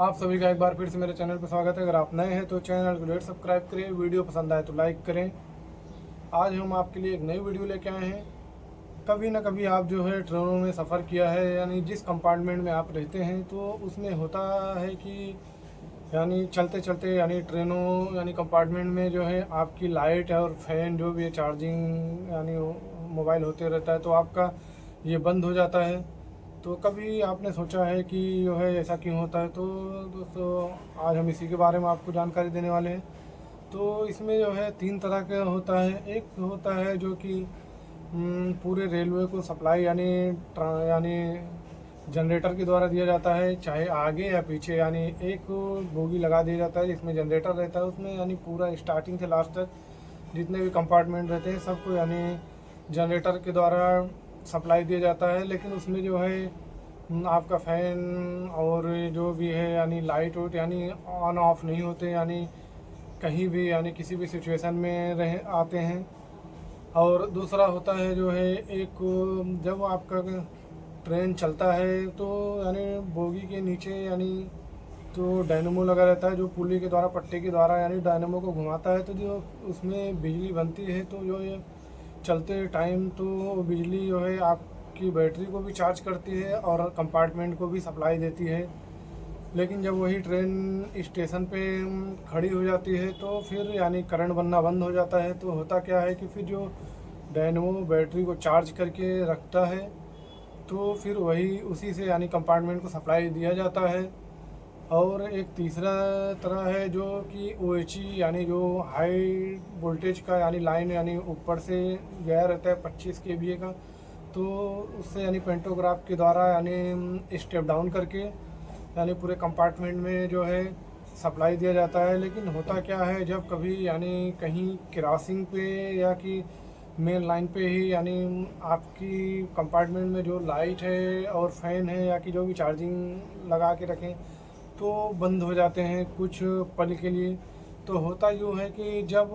आप सभी का एक बार फिर से मेरे चैनल पर स्वागत है। अगर आप नए हैं तो चैनल को सब्सक्राइब करें, वीडियो पसंद आए तो लाइक करें। आज हम आपके लिए एक नई वीडियो लेके आए हैं। कभी ना कभी आप जो है ट्रेनों में सफ़र किया है, यानी जिस कंपार्टमेंट में आप रहते हैं तो उसमें होता है कि यानी चलते चलते यानी ट्रेनों यानी कंपार्टमेंट में जो है आपकी लाइट और फैन जो भी है चार्जिंग यानी मोबाइल होते रहता है तो आपका ये बंद हो जाता है। तो कभी आपने सोचा है कि जो है ऐसा क्यों होता है? तो दोस्तों आज हम इसी के बारे में आपको जानकारी देने वाले हैं। तो इसमें जो है 3 तरह का होता है। एक होता है जो कि पूरे रेलवे को सप्लाई यानी जनरेटर के द्वारा दिया जाता है, चाहे आगे या पीछे। यानी एक बोगी लगा दिया जाता है जिसमें जनरेटर रहता है, उसमें यानी पूरा स्टार्टिंग से लास्ट तक जितने भी कंपार्टमेंट रहते हैं सबको यानी जनरेटर के द्वारा सप्लाई दिया जाता है। लेकिन उसमें जो है आपका फ़ैन और जो भी है यानी लाइट वाइट यानी ऑन ऑफ नहीं होते, यानी कहीं भी यानी किसी भी सिचुएशन में रह आते हैं। और दूसरा होता है जो है एक, जब आपका ट्रेन चलता है तो यानी बोगी के नीचे यानी तो डायनेमो लगा रहता है, जो पुली के द्वारा पट्टे के द्वारा यानी डायनेमो को घुमाता है, तो जो उसमें बिजली बनती है तो जो ये चलते टाइम तो बिजली जो है आपकी बैटरी को भी चार्ज करती है और कंपार्टमेंट को भी सप्लाई देती है। लेकिन जब वही ट्रेन स्टेशन पे खड़ी हो जाती है तो फिर यानी करंट बनना बंद हो जाता है। तो होता क्या है कि फिर जो डायनेमो बैटरी को चार्ज करके रखता है तो फिर वही उसी से यानी कंपार्टमेंट को सप्लाई दिया जाता है। और एक तीसरा तरह है जो कि OHE यानी जो हाई वोल्टेज का यानी लाइन यानी ऊपर से गया रहता है 25 kVA का, तो उससे यानी पेंटोग्राफ के द्वारा यानी स्टेप डाउन करके यानी पूरे कंपार्टमेंट में जो है सप्लाई दिया जाता है। लेकिन होता क्या है, जब कभी यानी कहीं क्रॉसिंग पे या कि मेन लाइन पे ही यानी आपकी कंपार्टमेंट में जो लाइट है और फैन है या कि जो भी चार्जिंग लगा के रखें तो बंद हो जाते हैं कुछ पल के लिए। तो होता यूँ है कि जब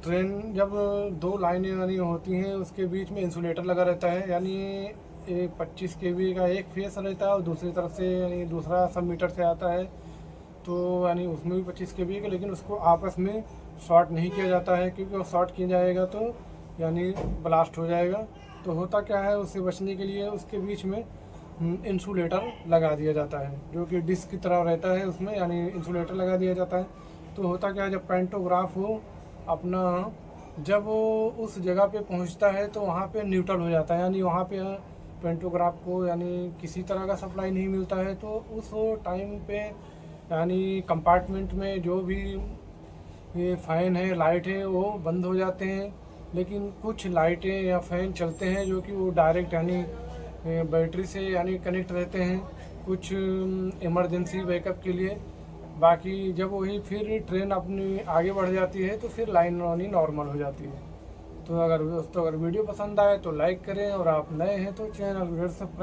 ट्रेन जब 2 लाइनें यानी होती हैं उसके बीच में इंसुलेटर लगा रहता है, यानी एक 25 kVA का एक फेस रहता है और दूसरी तरफ से यानी दूसरा सब मीटर से आता है, तो यानी उसमें भी 25 kVA का, लेकिन उसको आपस में शॉर्ट नहीं किया जाता है क्योंकि वो शॉर्ट किया जाएगा तो यानी ब्लास्ट हो जाएगा। तो होता क्या है, उससे बचने के लिए उसके बीच में इंसुलेटर लगा दिया जाता है जो कि डिस्क की तरह रहता है, उसमें यानी इंसुलेटर लगा दिया जाता है। तो होता क्या है, जब पेंटोग्राफ हो अपना जब वो उस जगह पे पहुंचता है तो वहाँ पे न्यूट्रल हो जाता है, यानी वहाँ पे पेंटोग्राफ को यानी किसी तरह का सप्लाई नहीं मिलता है। तो उस टाइम पे यानी कंपार्टमेंट में जो भी ये फ़ैन है लाइट है वो बंद हो जाते हैं, लेकिन कुछ लाइटें या फ़ैन चलते हैं जो कि वो डायरेक्ट यानी बैटरी से यानी कनेक्ट रहते हैं कुछ इमरजेंसी बैकअप के लिए। बाकी जब वही फिर ट्रेन अपनी आगे बढ़ जाती है तो फिर लाइन वानी नॉर्मल हो जाती है। तो अगर दोस्तों अगर वीडियो पसंद आए तो लाइक करें और आप नए हैं तो चैनल को सब्सक्राइब